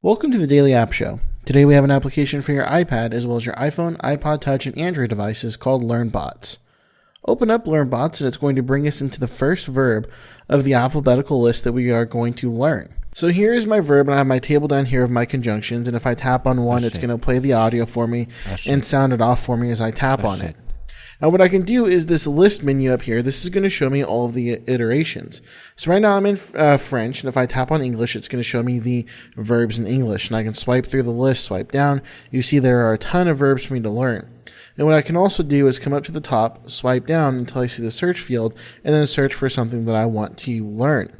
Welcome to the Daily App Show. Today we have an application for your iPad as well as your iPhone, iPod Touch, and Android devices called LearnBots. Open up LearnBots and it's going to bring us into the first verb of the alphabetical list that we are going to learn. So here is my verb, and I have my table down here of my conjunctions, and if I tap on one, it's going to play the audio for me and sound it off for me as I tap on it. Now what I can do is this list menu up here, this is going to show me all of the iterations. So right now I'm in French, and if I tap on English, it's going to show me the verbs in English. And I can swipe through the list, swipe down. You see there are a ton of verbs for me to learn. And what I can also do is come up to the top, swipe down until I see the search field, and then search for something that I want to learn.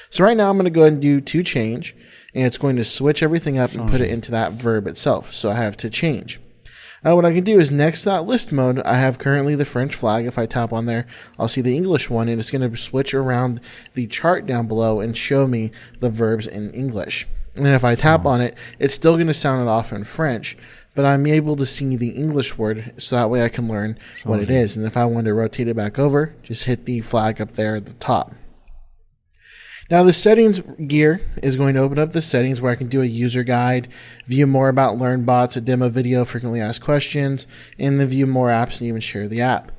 So right now I'm going to go ahead and do to change, and it's going to switch everything up and put it into that verb itself. So I have to change. Now what I can do is next to that list mode, I have currently the French flag. If I tap on there, I'll see the English one, and it's going to switch around the chart down below and show me the verbs in English. And then if I tap on it, it's still going to sound it off in French, but I'm able to see the English word, so that way I can learn what it is. And if I want to rotate it back over, just hit the flag up there at the top. Now the settings gear is going to open up the settings where I can do a user guide, view more about LearnBots, a demo video, frequently asked questions, and then view more apps and even share the app.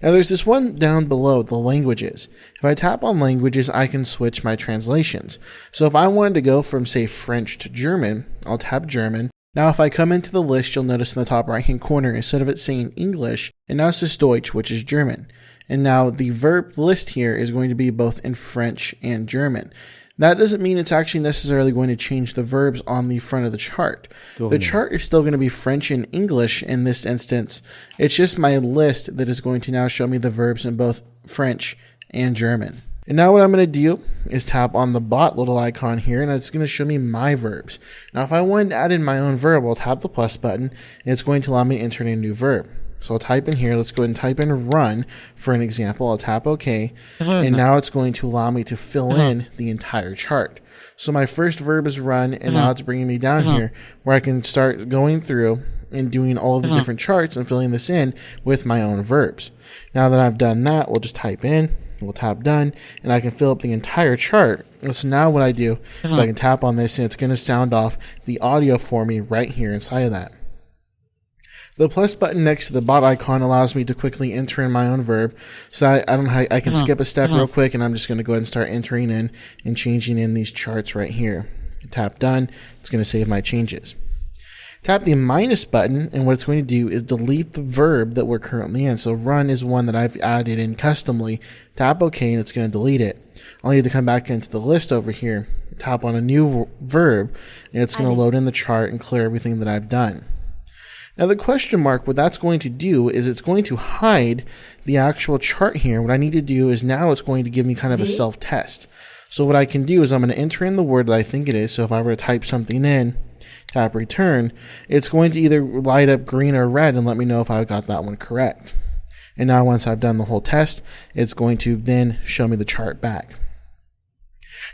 Now there's this one down below, the languages. If I tap on languages, I can switch my translations. So if I wanted to go from, say, French to German, I'll tap German. Now if I come into the list, you'll notice in the top right hand corner, instead of it saying English, and now it says Deutsch, which is German. And now the verb list here is going to be both in French and German. That doesn't mean it's actually necessarily going to change the verbs on the front of the chart. The chart is still going to be French and English in this instance. It's just my list that is going to now show me the verbs in both French and German. And now what I'm going to do is tap on the bot little icon here, and it's going to show me my verbs. Now if I wanted to add in my own verb, I'll tap the plus button, and it's going to allow me to enter in a new verb. So I'll type in here, let's go ahead and type in run for an example. I'll tap OK, and now it's going to allow me to fill in the entire chart. So my first verb is run, and now it's bringing me down here where I can start going through and doing all of the different charts and filling this in with my own verbs. Now that I've done that, we'll just type in, we'll tap done, and I can fill up the entire chart. So now what I do is I can tap on this, and it's going to sound off the audio for me right here inside of that. The plus button next to the bot icon allows me to quickly enter in my own verb. So I can skip a step real quick, and I'm just going to go ahead and start entering in and changing in these charts right here. Tap done. It's going to save my changes. Tap the minus button, and what it's going to do is delete the verb that we're currently in. So run is one that I've added in customly. Tap OK, and it's going to delete it. I'll need to come back into the list over here, tap on a new verb, and it's going to load in the chart and clear everything that I've done. Now the question mark, what that's going to do is it's going to hide the actual chart here. What I need to do is now it's going to give me kind of a self-test. So what I can do is I'm going to enter in the word that I think it is. So if I were to type something in, tap return, it's going to either light up green or red and let me know if I got that one correct. And now once I've done the whole test, it's going to then show me the chart back.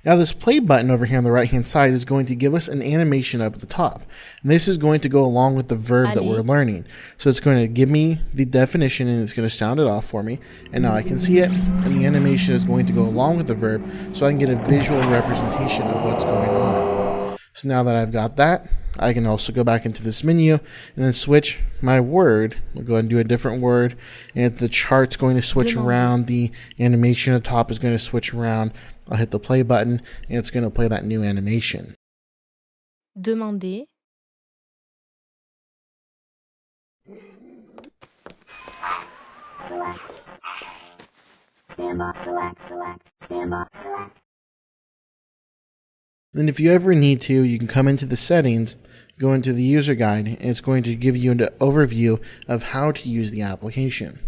Now this play button over here on the right hand side is going to give us an animation up at the top. And this is going to go along with the verb that we're learning. So it's going to give me the definition, and it's going to sound it off for me. And now I can see it, and the animation is going to go along with the verb so I can get a visual representation of what's going on. So now that I've got that, I can also go back into this menu and then switch my word. We'll go ahead and do a different word, and the chart's going to switch around. The animation at the top is going to switch around. I'll hit the play button, and it's going to play that new animation. Demander. Then if you ever need to, you can come into the settings, go into the user guide, and it's going to give you an overview of how to use the application.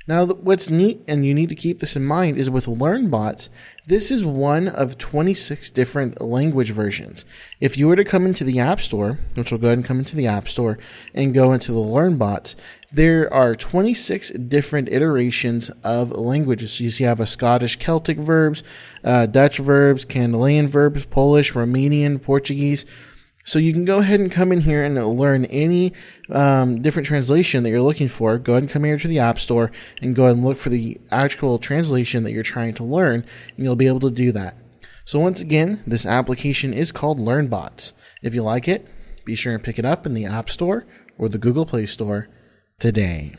Now, what's neat, and you need to keep this in mind, is with LearnBots, this is one of 26 different language versions. If you were to come into the App Store, which we'll go ahead and come into the App Store, and go into the LearnBots, there are 26 different iterations of languages. So you have a Scottish Celtic verbs, Dutch verbs, Canadian verbs, Polish, Romanian, Portuguese. So you can go ahead and come in here and learn any different translation that you're looking for. Go ahead and come here to the App Store and go ahead and look for the actual translation that you're trying to learn, and you'll be able to do that. So once again, this application is called LearnBots. If you like it, be sure and pick it up in the App Store or the Google Play Store today.